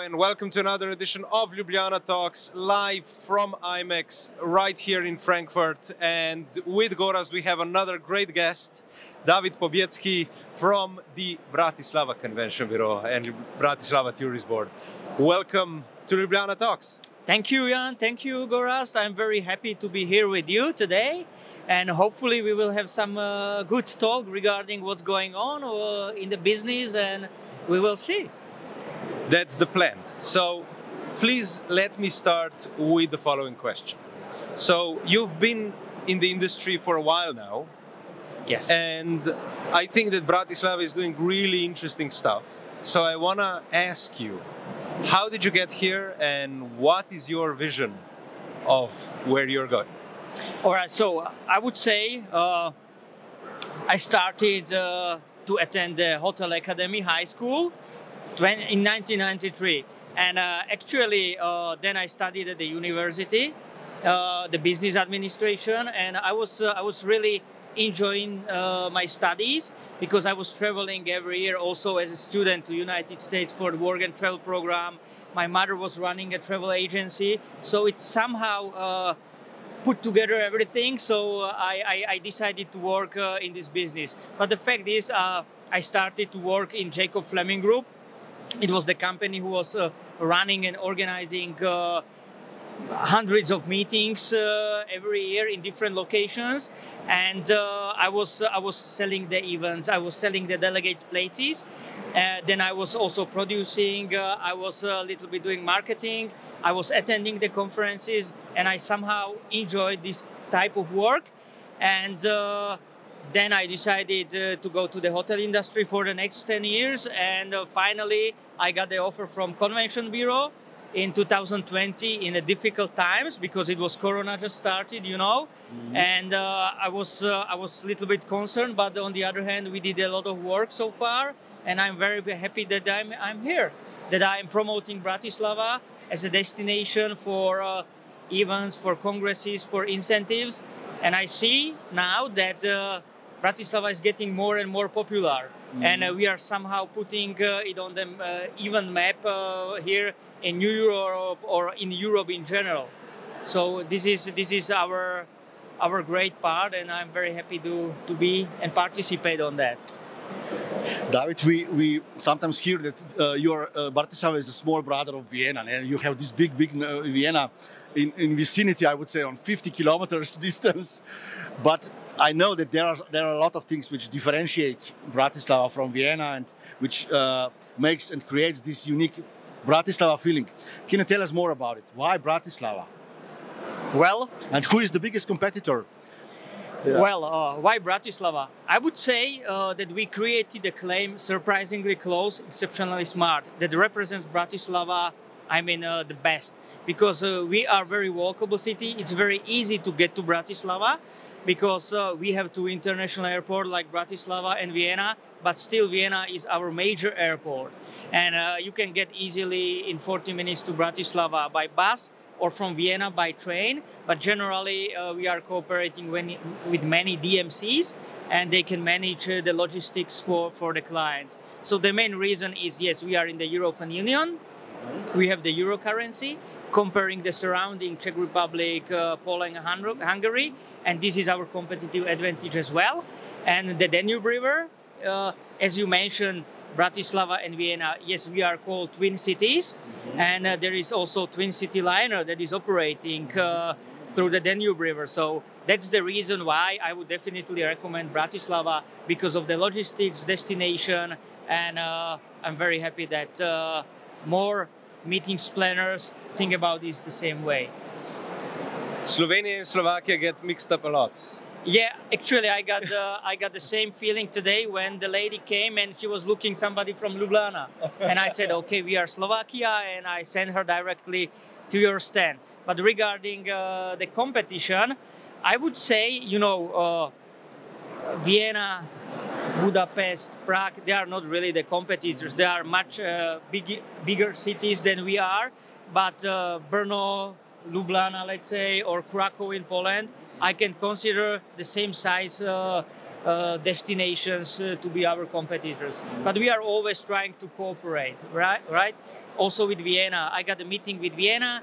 and welcome to another edition of Ljubljana Talks, live from IMEX right here in Frankfurt. And with Gorazd, we have another great guest, David Pobjecky from the Bratislava Convention Bureau and Bratislava Tourist Board. Welcome to Ljubljana Talks. Thank you, Jan. Thank you, Gorazd. I'm very happy to be here with you today. And hopefully we will have some good talk regarding what's going on in the business, and we will see. That's the plan. So please let me start with the following question. So you've been in the industry for a while now. Yes. And I think that Bratislava is doing really interesting stuff. So I want to ask you, how did you get here and what is your vision of where you're going? All right. So I would say I started to attend the Hotel Academy High School in 1993. And actually, then I studied at the university, the business administration, and I was really enjoying my studies because I was traveling every year also as a student to United States for the work and travel program. My mother was running a travel agency, so it somehow put together everything. So I decided to work in this business. But the fact is, I started to work in Jacob Fleming Group. It was the company who was running and organizing hundreds of meetings every year in different locations, and I was selling the events. I was selling the delegates places. Then I was also producing. I was a little bit doing marketing. I was attending the conferences, and I somehow enjoyed this type of work. And then I decided to go to the hotel industry for the next 10 years. And finally, I got the offer from Convention Bureau in 2020 in the difficult times because it was Corona just started, you know. Mm-hmm. And I was a little bit concerned, but on the other hand, we did a lot of work so far. And I'm very happy that I'm here, that I'm promoting Bratislava as a destination for events, for congresses, for incentives. And I see now that Bratislava is getting more and more popular. Mm-hmm. And we are somehow putting it on the event map here in New Europe or in Europe in general. So this is our great part, and I'm very happy to be and participate on that. David, we sometimes hear that your Bratislava is a small brother of Vienna, and you have this big Vienna in vicinity, I would say, on 50 kilometers distance. But I know that there are a lot of things which differentiate Bratislava from Vienna and which makes and creates this unique Bratislava feeling. Can you tell us more about it? Why Bratislava? Well, and who is the biggest competitor? Yeah. Well, why Bratislava? I would say that we created a claim surprisingly close, exceptionally smart, that represents Bratislava, the best. Because we are a very walkable city. It's very easy to get to Bratislava because we have two international airports like Bratislava and Vienna, but still Vienna is our major airport. And you can get easily in 40 minutes to Bratislava by bus or from Vienna by train, but generally we are cooperating with many DMCs, and they can manage the logistics for the clients. So the main reason is, yes, we are in the European Union, we have the euro currency, comparing the surrounding Czech Republic, Poland, Hungary, and this is our competitive advantage as well. And the Danube River, as you mentioned, Bratislava and Vienna, yes, we are called twin cities. Mm-hmm. And there is also twin city liner that is operating through the Danube River. So that's the reason why I would definitely recommend Bratislava, because of the logistics, destination, and I'm very happy that more meetings planners think about this the same way. Slovenia and Slovakia get mixed up a lot. Yeah, actually, I got the same feeling today when the lady came and she was looking somebody from Ljubljana, and I said, "Okay, we are Slovakia," and I sent her directly to your stand. But regarding the competition, I would say, Vienna, Budapest, Prague, they are not really the competitors. They are much bigger cities than we are. But Brno, Ljubljana, let's say, or Krakow in Poland, I can consider the same size destinations to be our competitors. But we are always trying to cooperate, right? Also with Vienna. I got a meeting with Vienna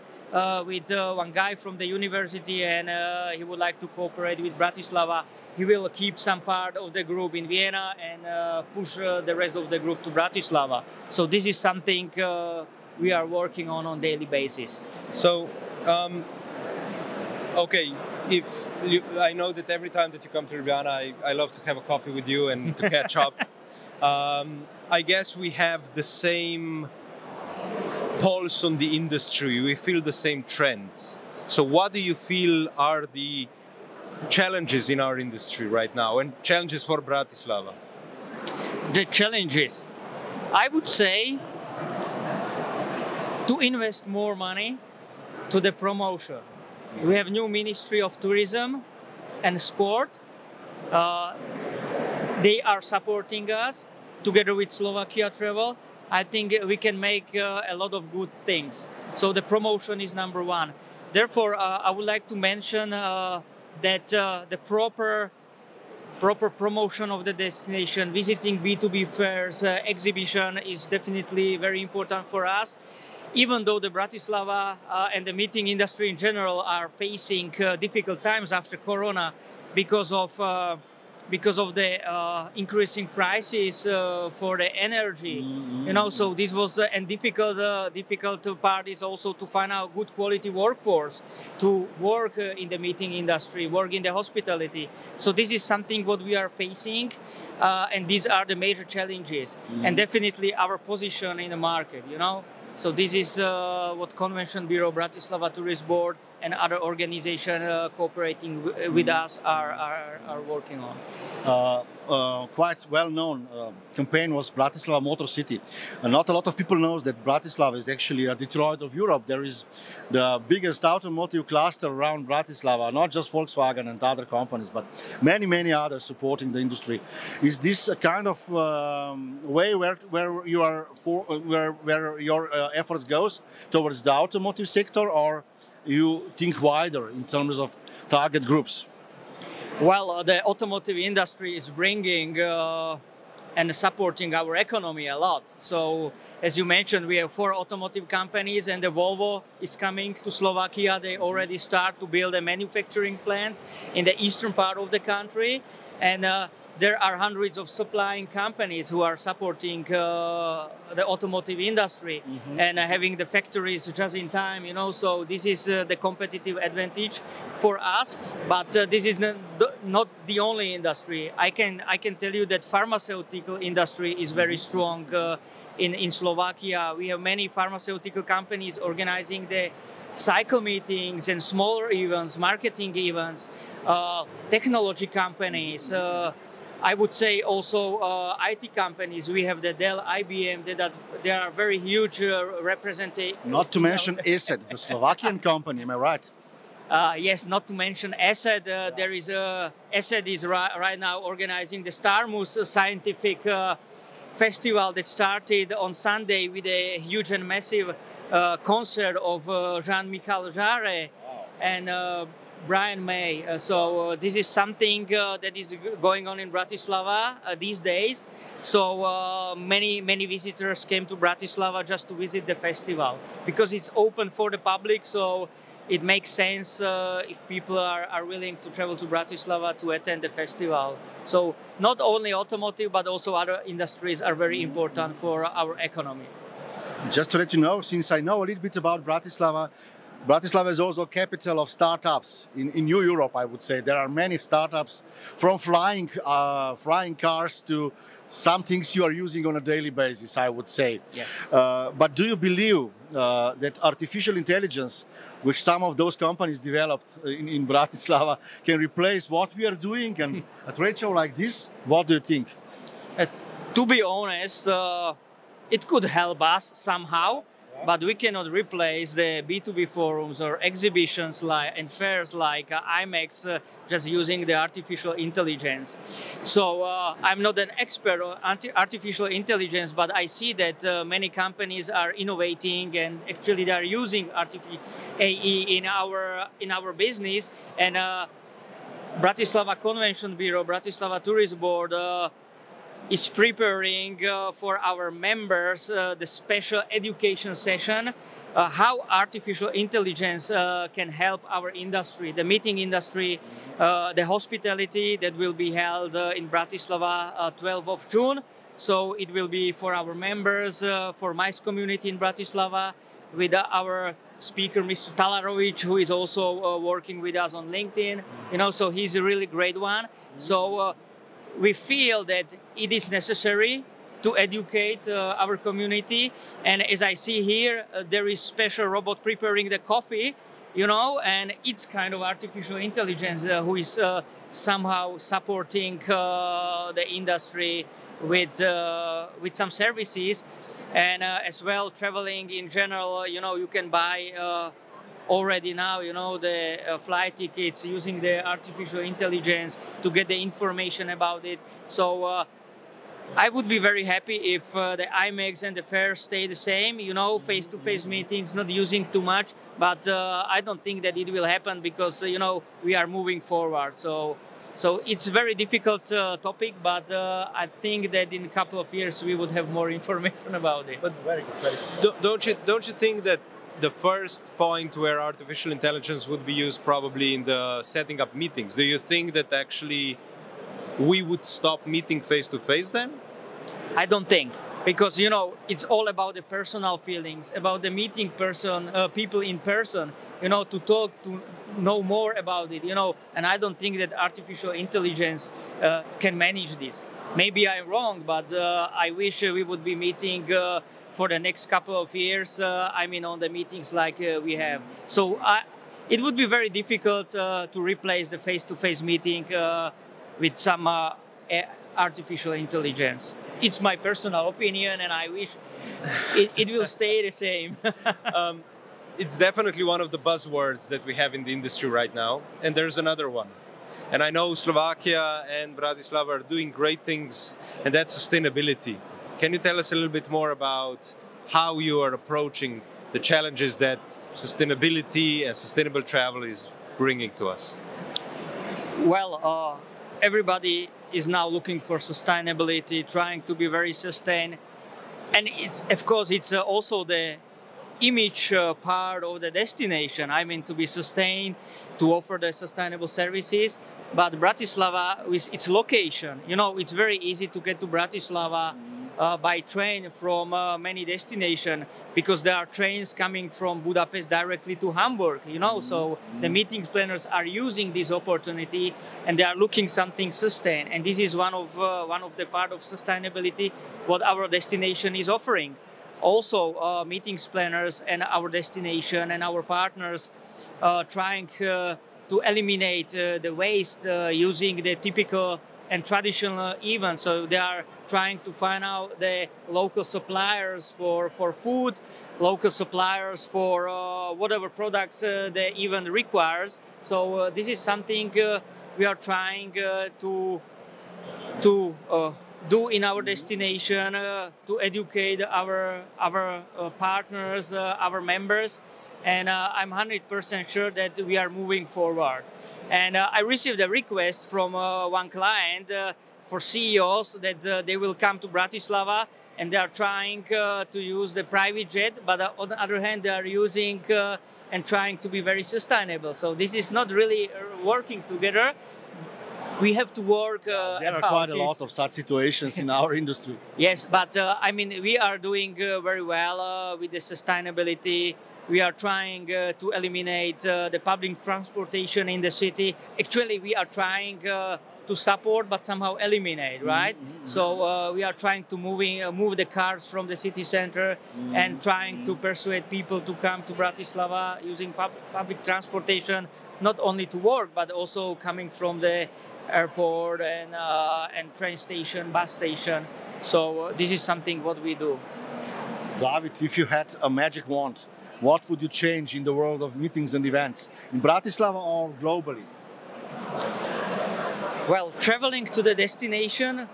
with one guy from the university, and he would like to cooperate with Bratislava. He will keep some part of the group in Vienna and push the rest of the group to Bratislava. So this is something we are working on daily basis. So, okay, I know that every time that you come to Ljubljana, I love to have a coffee with you and to catch up. I guess we have the same pulse on the industry. We feel the same trends. So what do you feel are the challenges in our industry right now and challenges for Bratislava? The challenges, I would say, to invest more money to the promotion. We have new Ministry of Tourism and Sport. They are supporting us together with Slovakia Travel. I think we can make a lot of good things. So the promotion is number one. Therefore, I would like to mention that the proper promotion of the destination, visiting B2B fairs, exhibition is definitely very important for us. Even though the Bratislava and the meeting industry in general are facing difficult times after Corona because of the increasing prices for the energy, you know. So this was and difficult part is also to find out good quality workforce to work in the meeting industry, work in the hospitality. So this is something what we are facing, and these are the major challenges, and definitely our position in the market, you know. So this is what Convention Bureau, Bratislava Tourist Board, and other organizations cooperating with us are working on. Quite well-known campaign was Bratislava Motor City. Not a lot of people know that Bratislava is actually a Detroit of Europe. There is the biggest automotive cluster around Bratislava, not just Volkswagen and other companies, but many others supporting the industry. Is this a kind of way where you are where your efforts goes towards the automotive sector, or you think wider in terms of target groups? Well, the automotive industry is bringing and supporting our economy a lot. So, as you mentioned, we have 4 automotive companies, and the Volvo is coming to Slovakia. They already start to build a manufacturing plant in the eastern part of the country, and there are hundreds of supplying companies who are supporting the automotive industry and having the factories just in time, you know. So this is the competitive advantage for us. But this is not the only industry. I can tell you that pharmaceutical industry is very strong in Slovakia. We have many pharmaceutical companies organizing the cycle meetings and smaller events, marketing events, technology companies. I would say also IT companies. We have the Dell, IBM. They are very huge representative. Not to mention ESET, the Slovakian company. Am I right? Yes, not to mention ESET. There is ESET is right now organizing the Starmus Scientific Festival that started on Sunday with a huge and massive concert of Jean-Michel Jarre and Brian May. So this is something that is going on in Bratislava these days. So many visitors came to Bratislava just to visit the festival because it's open for the public. So it makes sense if people are willing to travel to Bratislava to attend the festival. So not only automotive, but also other industries are very important for our economy. Just to let you know, since I know a little bit about Bratislava, Bratislava is also capital of startups in New Europe, I would say. There are many startups, from flying cars to some things you are using on a daily basis, I would say. Yes. But do you believe that artificial intelligence, which some of those companies developed in Bratislava, can replace what we are doing? And a trade show like this, what do you think? To be honest, it could help us somehow. But we cannot replace the B2B forums or exhibitions and fairs like IMEX just using the artificial intelligence. So I'm not an expert on artificial intelligence, but I see that many companies are innovating and actually they are using AI in our business. And Bratislava Convention Bureau, Bratislava Tourist Board is preparing for our members the special education session, how artificial intelligence can help our industry, the meeting industry, the hospitality that will be held in Bratislava 12th of June. So it will be for our members, for MICE community in Bratislava, with our speaker, Mr. Talarovic, who is also working with us on LinkedIn. You know, so he's a really great one. So we feel that it is necessary to educate our community. And as I see here, there is special robot preparing the coffee, you know, and it's kind of artificial intelligence who is somehow supporting the industry with some services. And as well, traveling in general, you know, you can buy already now, you know, the flight tickets using the artificial intelligence to get the information about it. So I would be very happy if the IMEX and the fair stay the same, you know, face-to-face meetings, not using too much. But I don't think that it will happen because, you know, we are moving forward. So it's a very difficult topic, but I think that in a couple of years we would have more information about it. But very good, very good. Don't you think that the first point where artificial intelligence would be used probably in the setting up meetings? Do you think that actually we would stop meeting face to face then? I don't think, because, you know, it's all about the personal feelings, about the meeting people in person, you know, to talk, to know more about it, you know, and I don't think that artificial intelligence can manage this. Maybe I'm wrong, but I wish we would be meeting for the next couple of years, I mean, on the meetings like we have. So it would be very difficult to replace the face-to-face meeting with some artificial intelligence. It's my personal opinion, and I wish it will stay the same. It's definitely one of the buzzwords that we have in the industry right now, and there's another one. And I know Slovakia and Bratislava are doing great things, and that's sustainability. Can you tell us a little bit more about how you are approaching the challenges that sustainability and sustainable travel is bringing to us? Well, everybody is now looking for sustainability, trying to be very sustained. And it's, of course, it's also the image part of the destination. I mean, to be sustained, to offer the sustainable services. But Bratislava, with its location, you know, it's very easy to get to Bratislava by train from many destinations, because there are trains coming from Budapest directly to Hamburg, you know. So the meeting planners are using this opportunity and they are looking something sustained. And this is one of the part of sustainability what our destination is offering. Also, meetings planners and our destination and our partners trying to eliminate the waste using the typical and traditional events. So they are trying to find out the local suppliers for food, local suppliers for whatever products the event requires. So this is something we are trying to do in our destination, to educate our partners, our members. And I'm 100% sure that we are moving forward. And I received a request from one client for CEOs that they will come to Bratislava and they are trying to use the private jet, but on the other hand, they are using and trying to be very sustainable. So this is not really working together. We have to work. There are quite a lot of such situations in our industry. Yes, but I mean, we are doing very well with the sustainability. We are trying to eliminate the public transportation in the city. Actually, we are trying to support, but somehow eliminate, right? So we are trying to move the cars from the city center and trying to persuade people to come to Bratislava using public transportation, not only to work, but also coming from the airport and train station, bus station. So this is something what we do. David, if you had a magic wand, what would you change in the world of meetings and events, in Bratislava or globally? Well, traveling to the destination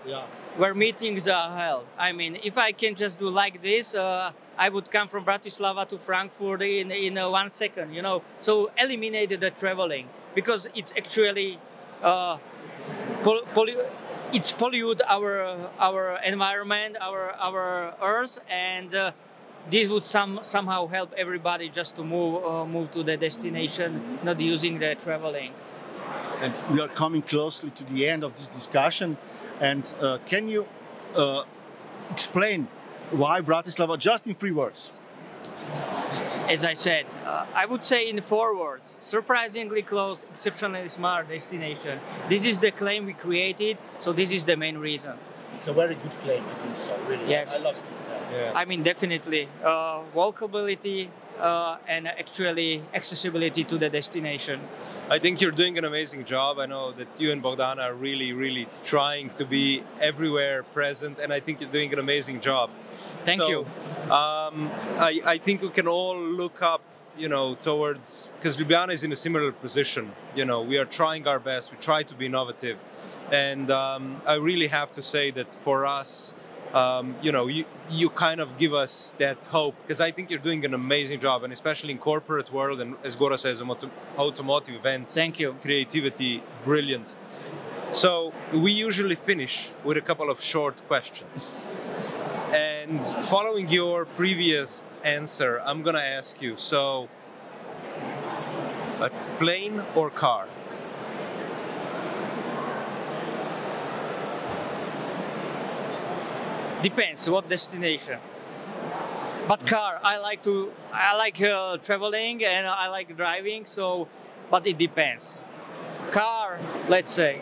where meetings are held. I mean, if I can just do like this, I would come from Bratislava to Frankfurt in 1 second, you know. So eliminate the traveling, because it's actually it's pollute our environment, our earth, and this would somehow help everybody just to move to the destination, not using the traveling. And we are coming closely to the end of this discussion. And can you explain why Bratislava, just in 3 words? As I said, I would say in 4 words: surprisingly close, exceptionally smart destination. This is the claim we created, so this is the main reason. It's a very good claim, I think so, really. Yes. I love it. Yeah. I mean, definitely. Walkability and actually accessibility to the destination. I think you're doing an amazing job. I know that you and Bogdana are really, really trying to be everywhere present, and I think you're doing an amazing job. Thank you. I think we can all look up, towards, because Ljubljana is in a similar position. We are trying our best. We try to be innovative, and I really have to say that for us, you kind of give us that hope, because I think you're doing an amazing job, and especially in corporate world, and as Gorazd says, automotive events. Thank you. Creativity, brilliant. So we usually finish with a couple of short questions. And following your previous answer, I'm gonna ask you, so a plane or car? Depends what destination. But car, I like traveling and I like driving, so, but it depends. Car, let's say.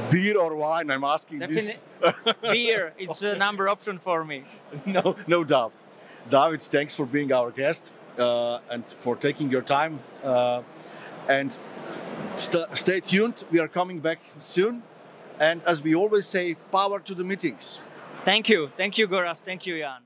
Beer or wine, I'm asking this. Beer, it's a number option for me. No doubt. David, thanks for being our guest and for taking your time. And stay tuned, we are coming back soon. And as we always say, power to the meetings. Thank you, Gorazd, thank you, Jan.